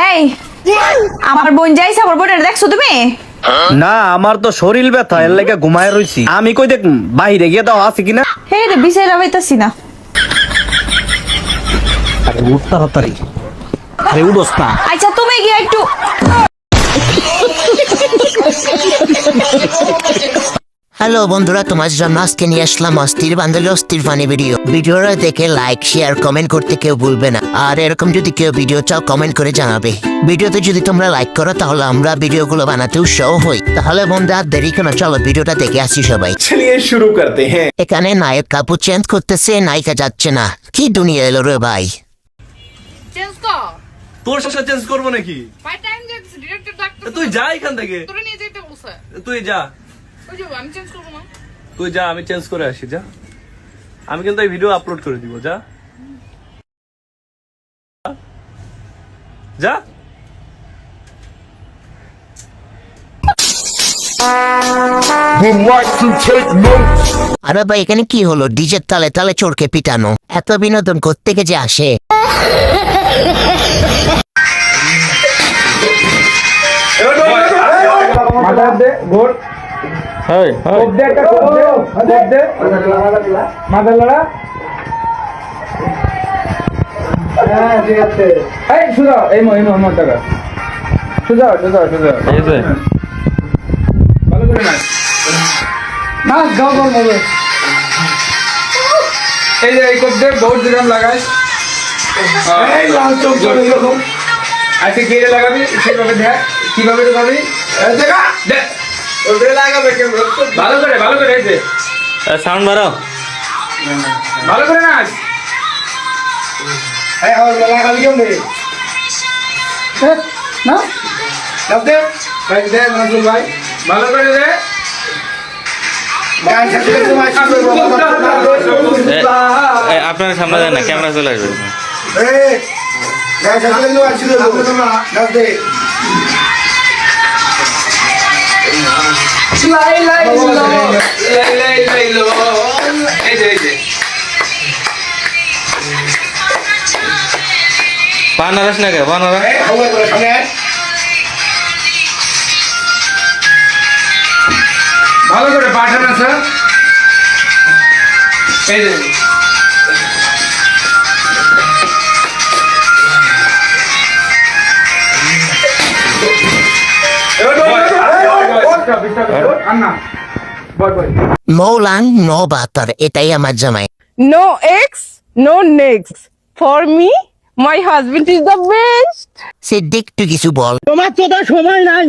এই আমার বোন যাইছে, আমার বোনের দেখছো তুমি? না, আমার তো শরীর ব্যথা, এর লাগে ঘুমায় রইছি। আমি কই দেখ বাইরে গিয়ে দাও আছে কিনা। হে রে, বিছাইরা পাইতাছি না। আরে উঠ তাড়াতাড়ি, আরে উঠোস না। আচ্ছা তুমি গিয়ে একটু। হ্যালো বন্ধুরা, তোমার জন্য আজকে নিয়ে আসলাম অস্থির বান্ধবী অস্থির ফানি ভিডিওটা দেখে লাইক শেয়ার কমেন্ট করতে কেউ ভুলবে না। আর এরকম যদি কেউ ভিডিও চাও কমেন্ট করে জানাবে। ভিডিওতে যদি তোমরা লাইক করো তাহলে আমরা ভিডিওগুলো বানাতে উৎসাহ হই। তাহলে বন্ধু আর দেরি কেন, চলো ভিডিওটা দেখে আসি সবাই। चलिए शुरू करते हैं। এখানে নায়ক কাপড় চেঞ্জ করতেছে, নায়িকা যাচ্ছে না। কি দুনিয়া এলো রে ভাই। চেঞ্জ কর তোর সাথে চেঞ্জ করব নাকি? বাই টাইম যাচ্ছে ডিরেক্টর ডাক্তার তুই যা এখান থেকে, তোরে নিয়ে যেতে বলছে। তুই যা, ওই যে আমি চেঞ্জ করব না। তুই যা, আমি চেঞ্জ করে আসি। যা, আমি কিন্তু এই ভিডিও আপলোড করে দিব। যা যা। আরে ভাই এখানে কি হলো? ডিজের তালে তালে চোরকে পিটানো, এত বিনোদন কোত্থেকে যে আসে। এই যে এই করতে বহুত দিরাম লাগাই এই লাল চোখ করে এরকম আজকে গিয়ে লাগাবি সেভাবে দেখ কিভাবে লাগাবি দেখা দেখ ওরে লাগাবে কেমন ভালো করে এই যে সাউন্ড বাড়াও। ভালো করে নাচ এই আর লাগাবি কেমন রে না নাচ দে ভাই দে নাজুল ভাই ভালো করে দে আপনার সামনে দেন না, ক্যামেরা চলে আসবে। পানারস না কে পানারস ভালো করে পাঠান আছে এই যে মৌলান নো বাতার, এটাই আমার জামাই। No ex, no next. For me, my husband is the best. সে দিক তুই কিছু বল। তোমার তো সময় নাই।